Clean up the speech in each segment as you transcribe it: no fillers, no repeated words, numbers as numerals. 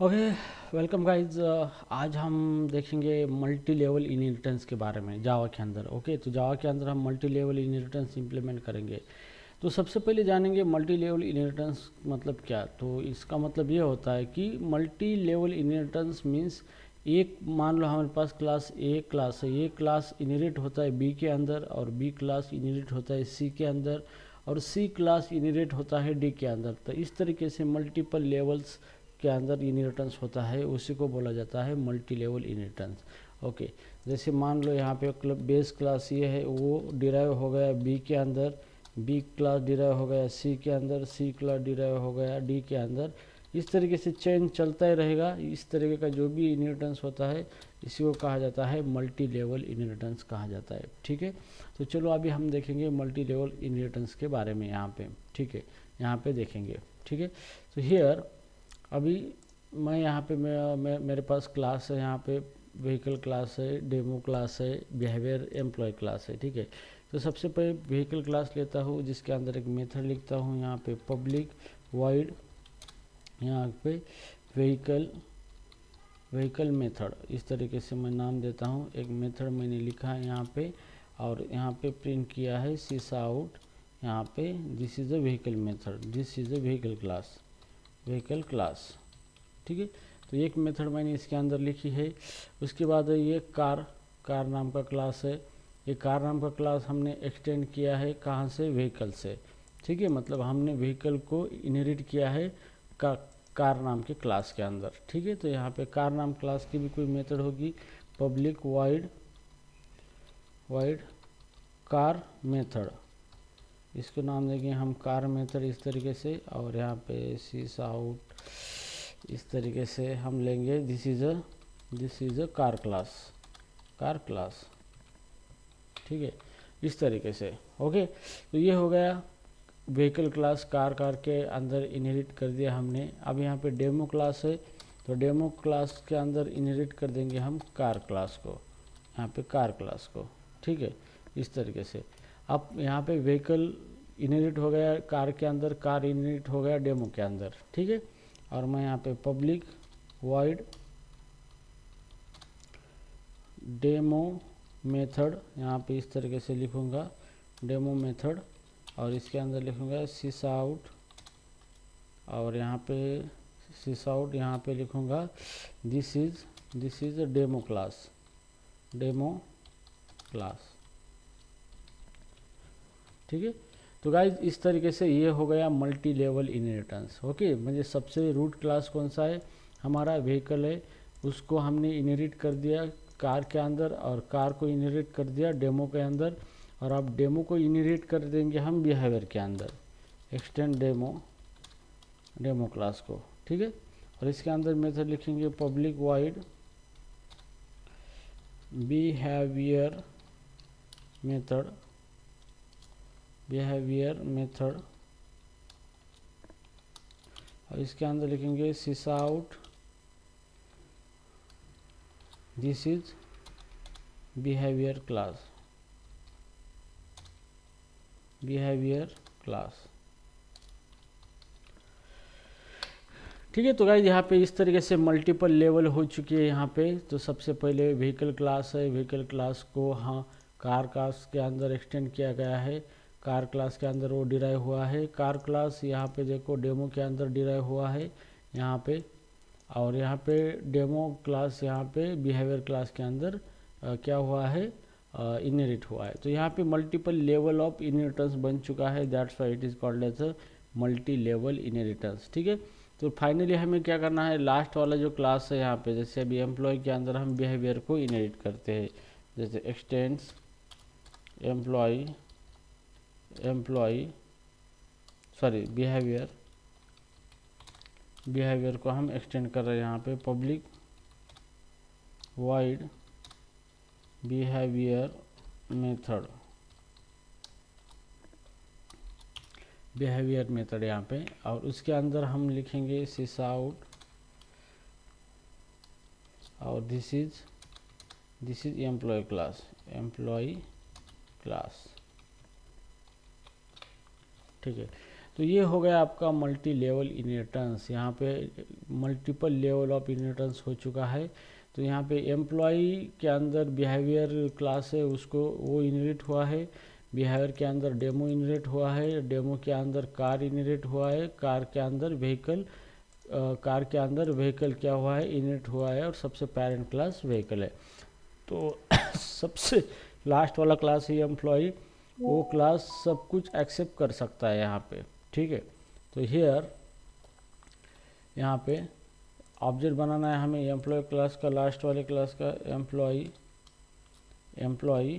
Okay, welcome guys. आज हम देखेंगे मल्टी लेवल इनहेरिटेंस के बारे में जावा के अंदर। ओके, तो जावा के अंदर हम मल्टी लेवल इनहेरिटेंस इंप्लीमेंट करेंगे। तो सबसे पहले जानेंगे मल्टी लेवल इनहेरिटेंस मतलब क्या। तो इसका मतलब ये होता है कि मल्टी लेवल इनहेरिटेंस मीन्स एक, मान लो हमारे पास क्लास है, ये क्लास इनहेरिट होता है बी के अंदर, और बी क्लास इनहेरिट होता है सी के अंदर, और सी क्लास इनहेरिट होता है डी के अंदर। तो इस तरीके से मल्टीपल लेवल्स के अंदर इनहेरिटेंस होता है, उसी को बोला जाता है मल्टी लेवल इनहेरिटेंस। ओके, जैसे मान लो यहाँ पे बेस क्लास ये है, वो डिराइव हो गया बी के अंदर, बी क्लास डिराइव हो गया सी के अंदर, सी क्लास डिराइव हो गया डी के अंदर। इस तरीके से चेन चलता ही रहेगा। इस तरीके का जो भी इनहेरिटेंस होता है इसी को कहा जाता है मल्टी लेवल इनहेरिटेंस कहा जाता है। ठीक है, तो चलो अभी हम देखेंगे मल्टी लेवल इनहेरिटेंस के बारे में यहाँ पे। ठीक है, यहाँ पे देखेंगे। ठीक है, तो हियर अभी मैं यहाँ पे मेरे पास क्लास है, यहाँ पे व्हीकल क्लास है, डेमो क्लास है, बिहेवियर एम्प्लॉय क्लास है। ठीक है, तो सबसे पहले व्हीकल क्लास लेता हूँ, जिसके अंदर एक मेथड लिखता हूँ यहाँ पे पब्लिक वाइड, यहाँ पे व्हीकल मेथड। इस तरीके से मैं नाम देता हूँ। एक मेथड मैंने लिखा है यहाँ पे, और यहाँ पे प्रिंट किया है सीसा आउट। यहाँ पे this is a vehicle method, this is a vehicle class. ठीक है, तो एक मेथड मैंने इसके अंदर लिखी है। उसके बाद ये कार नाम का क्लास है। ये कार नाम का क्लास हमने एक्सटेंड किया है कहाँ से, व्हीकल से। ठीक है, मतलब हमने व्हीकल को इनहेरिट किया है कार नाम के क्लास के अंदर। ठीक है, तो यहाँ पे कार नाम क्लास की भी कोई मेथड होगी, पब्लिक वाइड कार मेथड। इसको नाम देंगे हम कार मेथड इस तरीके से, और यहाँ पे सीस आउट इस तरीके से हम लेंगे। This is a car class. ठीक है, इस तरीके से। ओके, तो ये हो गया व्हीकल क्लास, कार के अंदर इनहेरिट कर दिया हमने। अब यहाँ पे डेमो क्लास है, तो डेमो क्लास के अंदर इनहेरिट कर देंगे हम कार क्लास को, यहाँ पे कार क्लास को। ठीक है, इस तरीके से। अब यहाँ पे व्हीकल इनहेरिट हो गया कार के अंदर, कार इनहेरिट हो गया डेमो के अंदर। ठीक है, और मैं यहाँ पे पब्लिक वाइड डेमो मेथड यहाँ पे इस तरीके से लिखूँगा, डेमो मेथड, और इसके अंदर लिखूँगा सिस आउट, और यहाँ पे सिस आउट यहाँ पे लिखूँगा this is a demo class. ठीक है, तो गाइज इस तरीके से ये हो गया मल्टी लेवल इनहेरिटेंस। ओके, म्हणजे सबसे रूट क्लास कौन सा है, हमारा व्हीकल है, उसको हमने इनहेरिट कर दिया कार के अंदर, और कार को इनहेरिट कर दिया डेमो के अंदर, और अब डेमो को इनहेरिट कर देंगे हम बिहेवियर के अंदर, एक्सटेंड डेमो क्लास को। ठीक है, और इसके अंदर मेथड लिखेंगे पब्लिक वाइड बिहेवियर मेथड, और इसके अंदर लिखेंगे सिस आउट दिस इज बिहेवियर क्लास। ठीक है, तो गाइज यहाँ पे इस तरीके से मल्टीपल लेवल हो चुकी है यहाँ पे। तो सबसे पहले व्हीकल क्लास है, व्हीकल क्लास को हाँ कार क्लास के अंदर एक्सटेंड किया गया है, कार क्लास के अंदर वो डिराइव हुआ है। कार क्लास यहाँ पे देखो डेमो के अंदर डिराइव हुआ है यहाँ पे, और यहाँ पे डेमो क्लास यहाँ पे बिहेवियर क्लास के अंदर क्या हुआ है, इनहेरिट हुआ है। तो यहाँ पे मल्टीपल लेवल ऑफ इनहेरिटेंस बन चुका है, that's why it is called as a multi level inheritance. ठीक है, तो फाइनली हमें क्या करना है, लास्ट वाला जो क्लास है यहाँ पे, जैसे अभी एम्प्लॉय के अंदर हम बिहेवियर को इनहेरिट करते हैं, जैसे एक्सटेंड्स बिहेवियर को हम एक्सटेंड कर रहे हैं यहाँ पे पब्लिक वाइड बिहेवियर मेथड यहाँ पे, और उसके अंदर हम लिखेंगे सिस आउट, और दिस इज एम्प्लॉय क्लास। ठीक है, तो ये हो गया आपका मल्टी लेवल इनहेरिटेंस। यहाँ पे मल्टीपल लेवल ऑफ इनहेरिटेंस हो चुका है। तो यहाँ पे एम्प्लॉय के अंदर बिहेवियर क्लास है, उसको वो इनहेरिट हुआ है। बिहेवियर के अंदर डेमो इनहेरिट हुआ है, डेमो के अंदर कार इनहेरिट हुआ है, कार के अंदर व्हीकल, कार के अंदर व्हीकल क्या हुआ है, इनहेरिट हुआ है, और सबसे पेरेंट क्लास व्हीकल है। तो सबसे लास्ट वाला क्लास है एम्प्लॉय, वो क्लास सब कुछ एक्सेप्ट कर सकता है यहाँ पे, ठीक है। तो हियर यहाँ पे ऑब्जेक्ट बनाना है हमें एम्प्लॉय क्लास का, लास्ट वाले क्लास का। Employee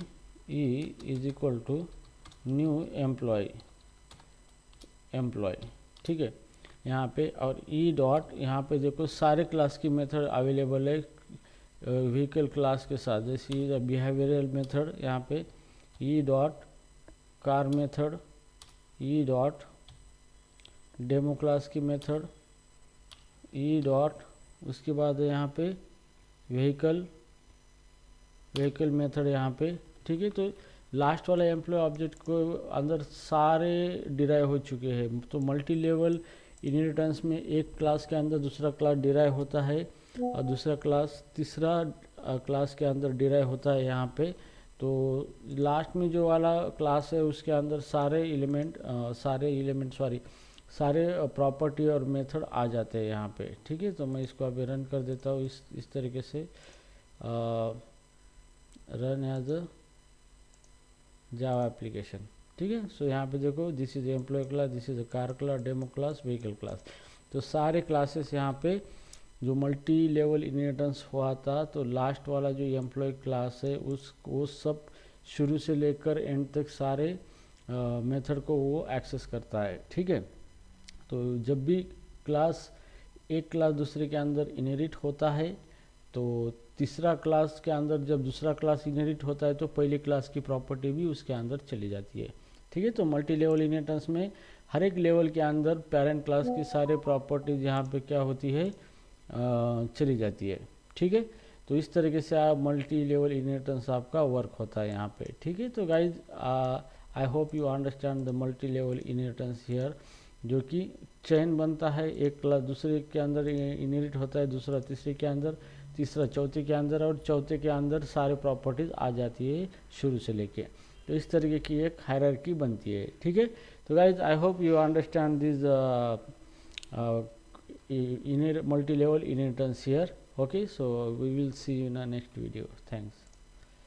e is equal to new employee, ठीक है यहाँ पे। और ई डॉट, यहाँ पे देखो सारे क्लास की मेथड अवेलेबल है व्हीकल क्लास के साथ। जैसे बिहेवियरल मेथड यहाँ पे E dot curve method, E dot demo class की मेथड, ई डॉट, उसके बाद यहाँ पे व्हीकल मेथड यहाँ पे, ठीक है। तो लास्ट वाला एम्प्लॉय ऑब्जेक्ट को अंदर सारे डिराइव हो चुके हैं। तो मल्टी लेवल इनहेरिटेंस में एक क्लास के अंदर दूसरा क्लास डिराइव होता है, और दूसरा क्लास तीसरा क्लास के अंदर डिराइव होता है यहाँ पे। तो लास्ट में जो वाला क्लास है उसके अंदर सारे प्रॉपर्टी और मेथड आ जाते हैं यहाँ पे, ठीक है। तो मैं इसको अभी रन कर देता हूँ इस तरीके से, run as a Java application, ठीक है। सो यहाँ पे देखो this is employee class, this is a car class, demo class, vehicle class. तो सारे क्लासेस यहाँ पे जो मल्टी लेवल इनहेरिटेंस हुआ था, तो लास्ट वाला जो एम्प्लॉय क्लास है वो सब शुरू से लेकर एंड तक सारे मेथड को वो एक्सेस करता है, ठीक है। तो जब भी एक क्लास दूसरे के अंदर इनहेरिट होता है, तो तीसरा क्लास के अंदर जब दूसरा क्लास इनहेरिट होता है तो पहली क्लास की प्रॉपर्टी भी उसके अंदर चली जाती है, ठीक है। तो मल्टी लेवल इनहेरिटेंस में हर एक लेवल के अंदर पेरेंट क्लास की सारे प्रॉपर्टीज यहाँ पे क्या होती है, चली जाती है, ठीक है। तो इस तरीके से आप मल्टी लेवल इनहेरिटेंस आपका वर्क होता है यहाँ पे, ठीक है। तो guys I hope you understand the multi level inheritance here, जो कि चेन बनता है, एक क्लास दूसरे के अंदर इनहेरिट होता है, दूसरा तीसरे के अंदर, तीसरा चौथे के अंदर, और चौथे के अंदर सारे प्रॉपर्टीज आ जाती है शुरू से लेके। तो इस तरीके की एक हायरार्की बनती है, ठीक है। तो guys I hope you understand this multi-level inheritance here. Okay, so we will see you in the next video. Thanks.